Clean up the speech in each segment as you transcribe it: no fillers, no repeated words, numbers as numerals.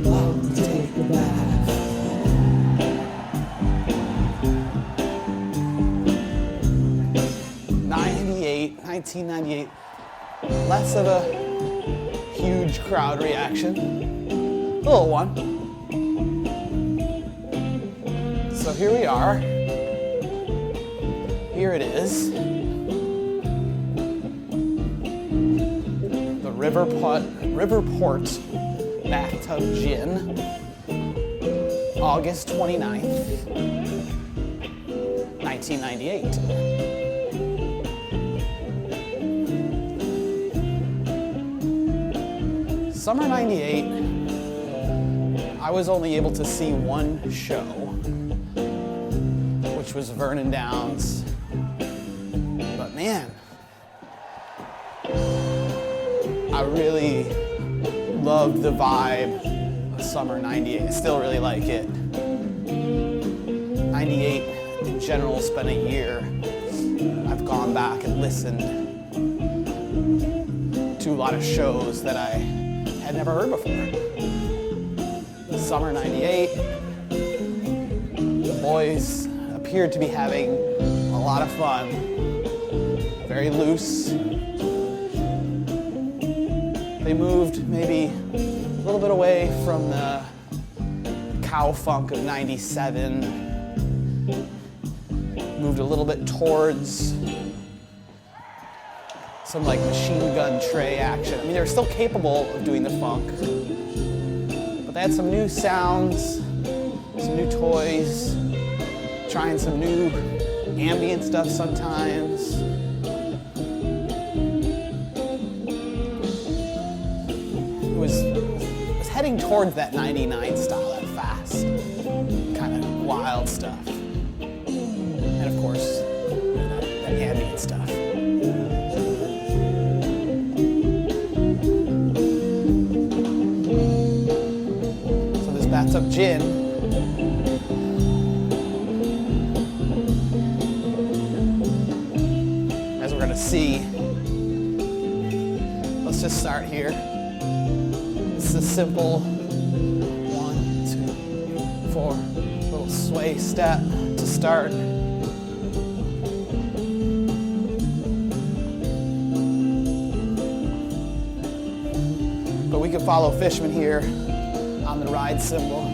Love to take a bath. 1998, less of a huge crowd reaction, a little one. So here we are. Here it is. The Riverport Bathtub Gin, August 29th, 1998. Summer 98, I was only able to see one show, which was Vernon Downs. But man, I really loved the vibe of summer 98. I still really like it. 98 in general has been a year I've gone back and listened to a lot of shows that I had never heard before. Summer 98, the boys appeared to be having a lot of fun, very loose. They moved maybe a little bit away from the cow funk of 97, moved a little bit towards some like machine gun tray action. I mean, they were still capable of doing the funk, but they had some new sounds, some new toys, trying some new ambient stuff sometimes. It was heading towards that 99 style, that fast, kind of wild stuff. And of course, that ambient stuff. Bathtub Gin as we're gonna see. Let's just start here. This is a simple 1, 2, 4 little sway step to start. But we can follow Fishman here on the ride cymbal.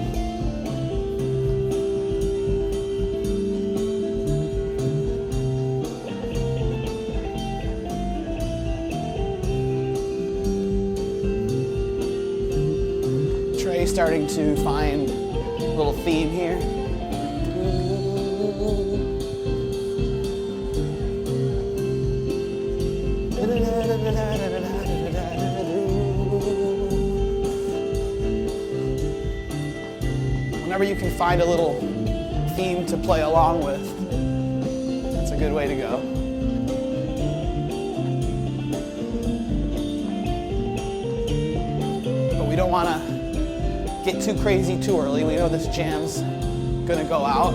Trey starting to find a little theme here. Whenever you can find a little theme to play along with, that's a good way to go. But we don't want to get too crazy too early. We know this jam's gonna go out.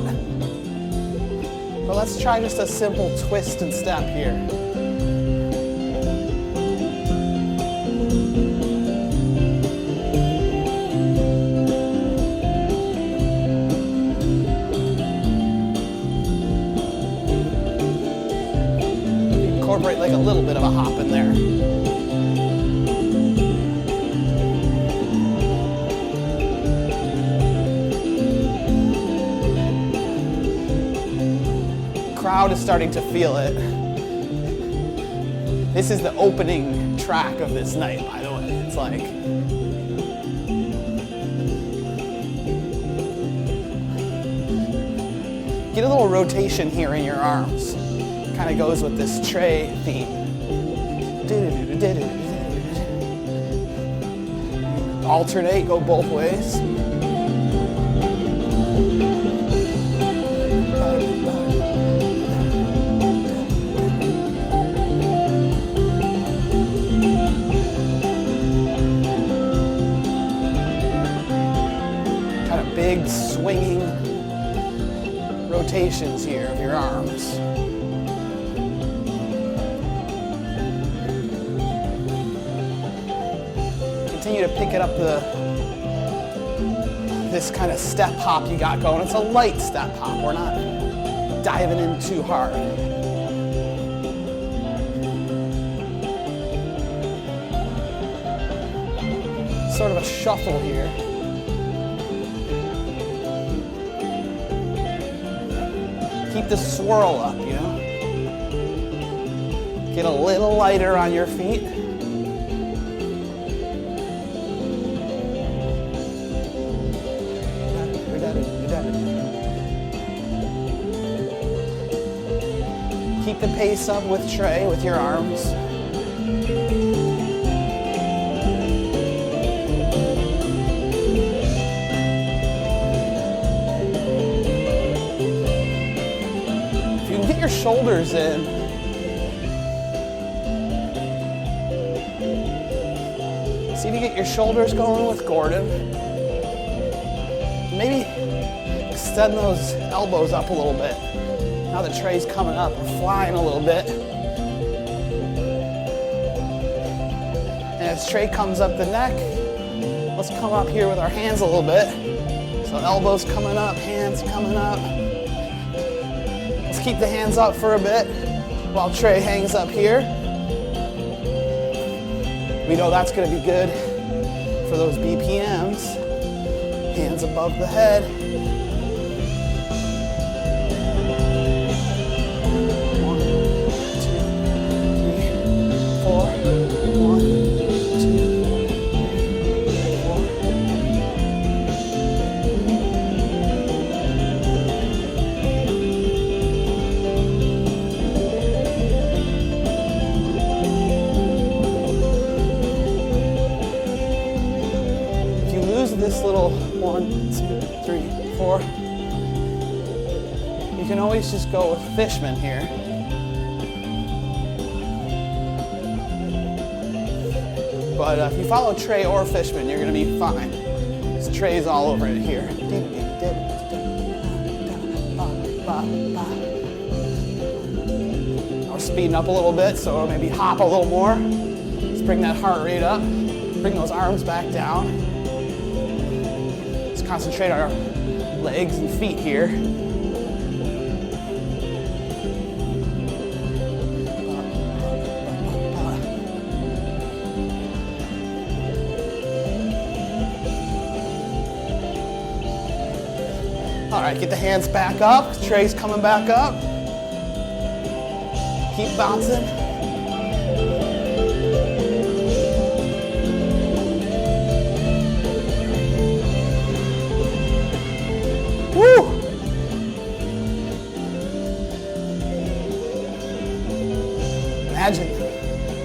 But let's try just a simple twist and step here. Incorporate like a little bit of a hop in there. Crowd is starting to feel it. This is the opening track of this night, by the way. It's like get a little rotation here in your arms. Kind of goes with this tray theme. Alternate, go both ways. Kind of big swinging rotations here of your arms. continue to pick it up this kind of step hop you got going. It's a light step hop. We're not diving in too hard. Sort of a shuffle here. Keep the swirl up, you know? Get a little lighter on your feet. Keep the pace up with Trey, with your arms. If you can get your shoulders in, see if you get your shoulders going with Gordon. Maybe extend those elbows up a little bit. Now that Trey's coming up, we're flying a little bit. And as Trey comes up the neck, let's come up here with our hands a little bit. So elbows coming up, hands coming up. Let's keep the hands up for a bit while Trey hangs up here. We know that's going to be good for those BPMs. Hands above the head. 1, 2, 3, 4. 1, 2, 3, 4. If you lose this little 1, 2, 3, 4. You can always just go with Fishman here. But if you follow Trey or Fishman, you're going to be fine. Because Trey's all over it here. We're speeding up a little bit, so maybe hop a little more. Let's bring that heart rate up. Bring those arms back down. Concentrate our legs and feet here. All right, get the hands back up. Trey's coming back up. Keep bouncing. Woo! Imagine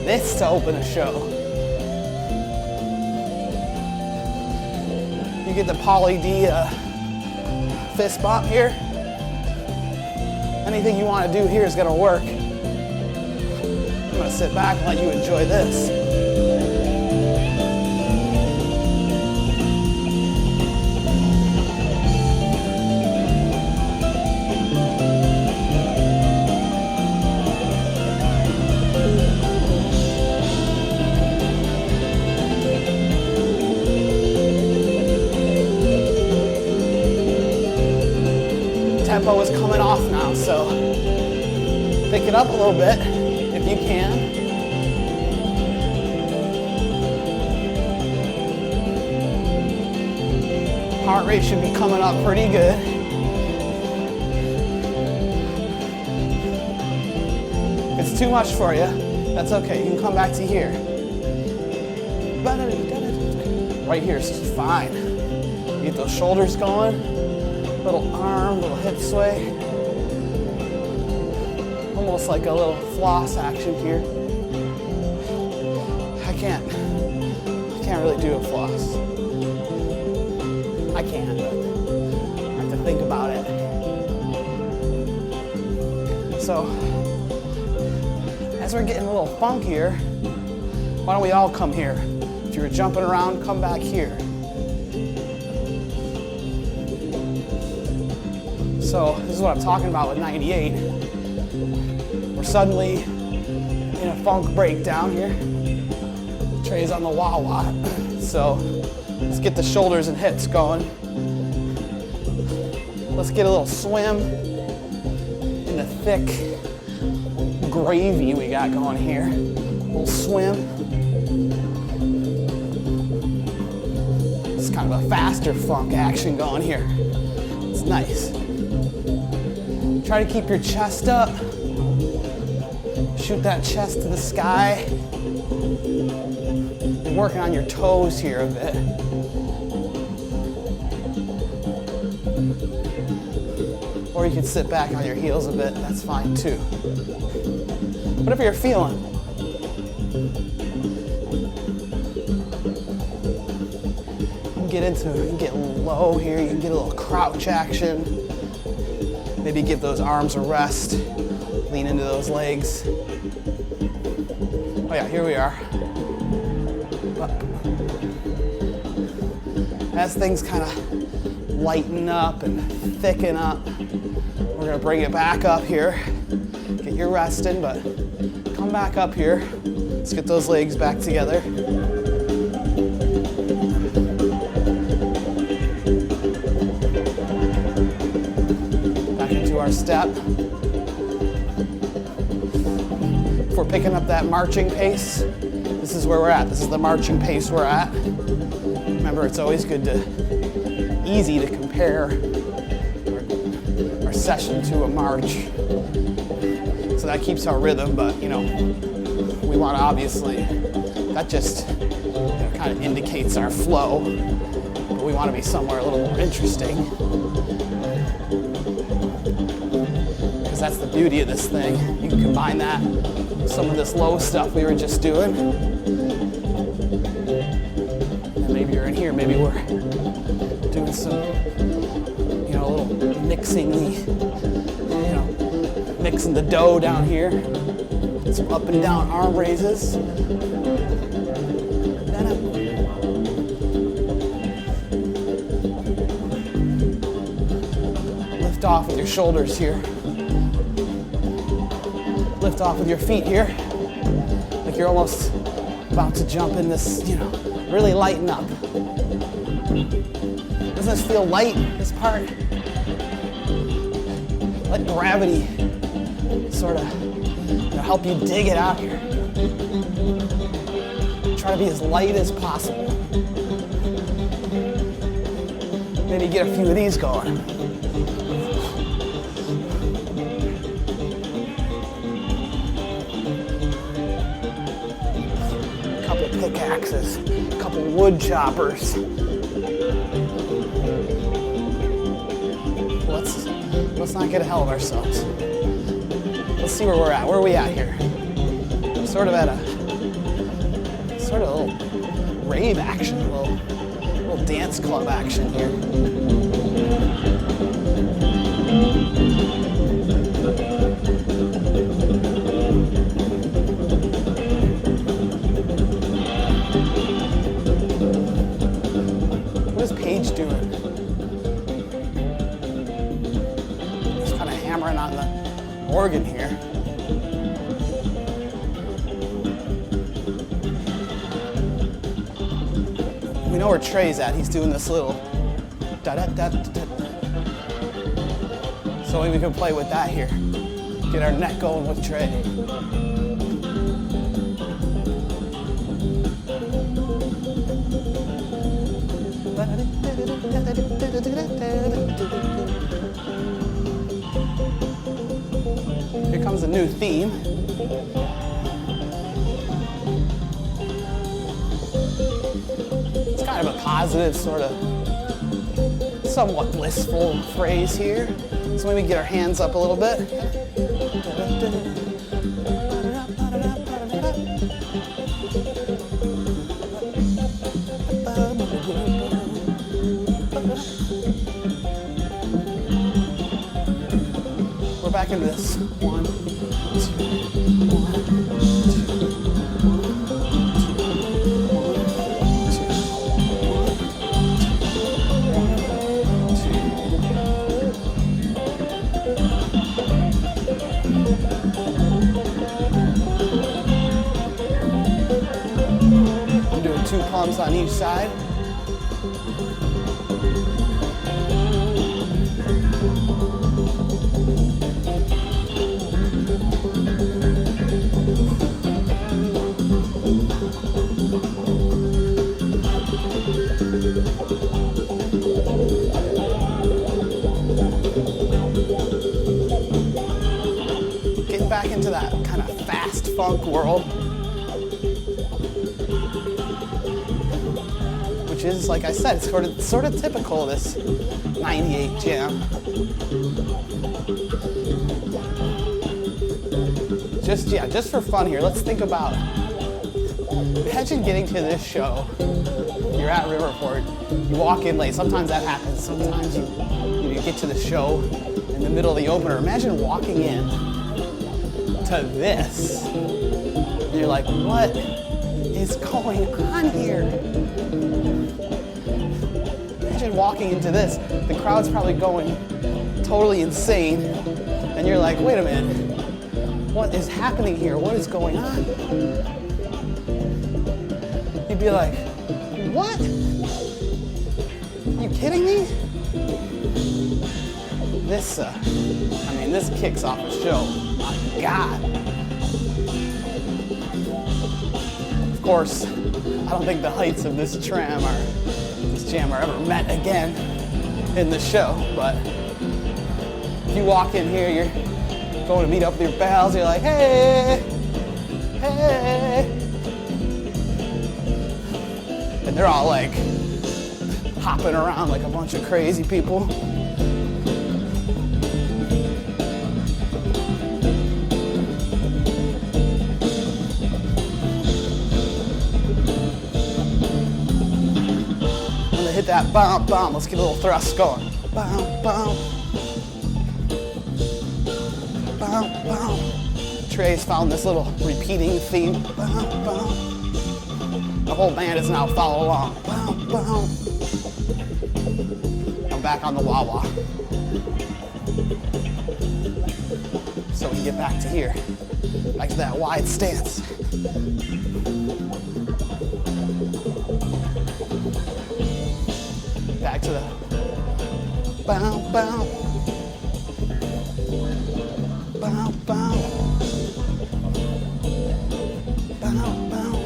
this to open a show. You get the Pauly D fist bump here. Anything you want to do here is going to work. I'm going to sit back and let you enjoy this. Tempo is coming off now, so pick it up a little bit if you can. Heart rate should be coming up pretty good. If it's too much for you, that's okay. You can come back to here. Right here is fine. You get those shoulders going. Little arm, little hip sway. Almost like a little floss action here. I can't really do a floss. I can, but I have to think about it. So, as we're getting a little funkier, why don't we all come here? If you were jumping around, come back here. So this is what I'm talking about with 98. We're suddenly in a funk breakdown here. Trey's on the wah-wah. It's So let's get the shoulders and hips going. Let's get a little swim in the thick gravy we got going here. A little swim. It's kind of a faster funk action going here. It's nice. Try to keep your chest up. Shoot that chest to the sky. You're working on your toes here a bit. Or you can sit back on your heels a bit, that's fine too. Whatever you're feeling. You can get low here, you can get a little crouch action. Maybe give those arms a rest. Lean into those legs. Oh yeah, here we are. Up. As things kind of lighten up and thicken up, we're gonna bring it back up here. Get your rest in, but come back up here. Let's get those legs back together. Back into our step. If we're picking up that marching pace, this is where we're at. This is the marching pace we're at. Remember, it's always easy to compare our session to a march. So that keeps our rhythm, but we want to obviously, that just kind of indicates our flow. But we want to be somewhere a little more interesting. Because that's the beauty of this thing. You can combine that with some of this low stuff we were just doing. And maybe you're in here, maybe we're doing some, a little mixing the dough down here. Some up and down arm raises. Then up. Lift off with your shoulders here. Lift off with your feet here. Like you're almost about to jump in this, really lighten up. Doesn't this feel light, this part? Let gravity sort of help you dig it out here. Try to be as light as possible. Maybe get a few of these going. A couple pickaxes, a couple wood choppers. Let's not get ahead of ourselves. Let's see where we're at. Where are we at here? We're sort of at a little rave action, a little dance club action here. What is Paige doing? Just kind of hammering on the organ here. We know where Trey's at. He's doing this little da-da-da-da-da. So we can play with that here. Get our neck going with Trey. Here comes a new theme. It's kind of a positive, sort of somewhat blissful phrase here. So maybe get our hands up a little bit. We're back into this. 1, 2, 1, 2 punch. drums on each side. Getting back into that kind of fast funk world, which is, like I said, sort of typical of this 98 jam. Just for fun here, let's think about, imagine getting to this show, you're at Riverport, you walk in late, sometimes that happens, sometimes you get to the show in the middle of the opener. Imagine walking in to this, and you're like, what is going on here? Imagine walking into this, the crowd's probably going totally insane, and you're like, wait a minute, what is happening here? What is going on? You'd be like, what? Are you kidding me? This kicks off a show. My God. Of course, I don't think the heights of this jam are ever met again in the show, but if you walk in here, you're going to meet up with your pals, you're like, hey, hey. And they're all like hopping around like a bunch of crazy people. When they hit that bump, bump, let's get a little thrust going. Bump, bump. Bump, bump. Trey's found this little repeating theme. Bump, bump. The whole band is now follow along. Bump, bump. I'm back on the wah-wah. So we get back to here. Back to that wide stance. Back to the bounce, bounce. Bounce, bounce. Bounce, bounce.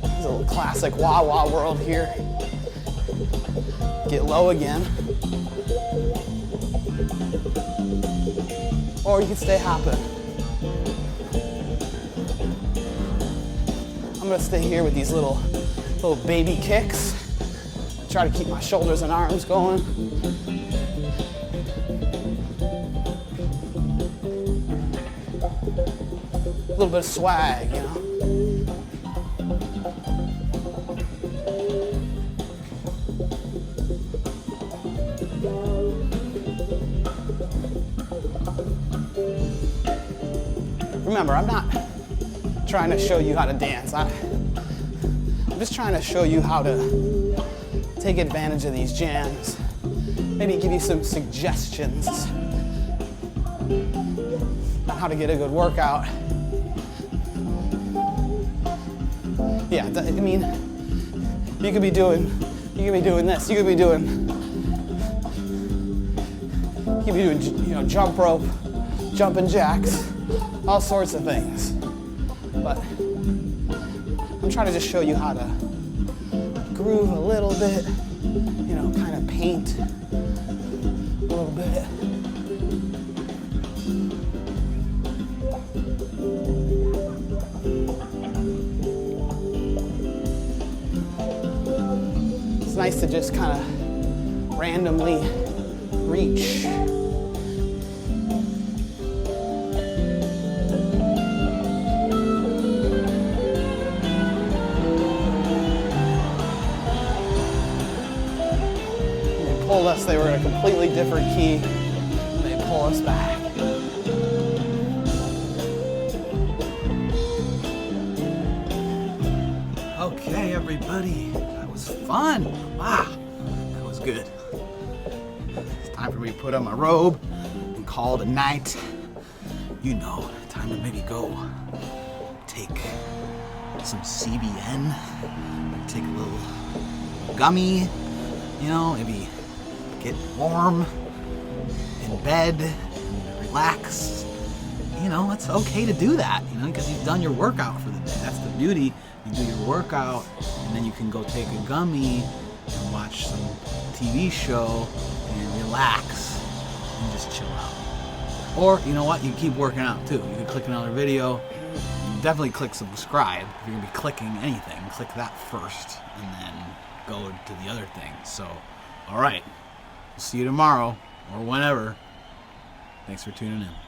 This is a little classic wah-wah world here. Get low again. Or you can stay hopping. I'm gonna stay here with these little baby kicks. Try to keep my shoulders and arms going. A little bit of swag, you know. Remember, I'm not trying to show you how to dance. I'm just trying to show you how to take advantage of these jams. Maybe give you some suggestions on how to get a good workout. Yeah, I mean, you could be doing this. You could be doing, you know, jump rope, jumping jacks, all sorts of things. But I'm trying to just show you how to groove a little bit, you know, kind of paint a little bit. It's nice to just kind of randomly reach. Pulled us, they were in a completely different key, and they pull us back. Okay, everybody, that was fun. Wow, that was good. It's time for me to put on my robe and call it a night. You know, time to maybe go take some CBN, take a little gummy, you know, maybe get warm in bed, and relax. You know, it's okay to do that, you know, because you've done your workout for the day. That's the beauty. You do your workout, and then you can go take a gummy and watch some TV show and relax and just chill out. Or, you know what, you keep working out too. You can click another video. Definitely click subscribe. If you're going to be clicking anything, click that first and then go to the other thing. So, all right. We'll see you tomorrow or whenever. Thanks for tuning in.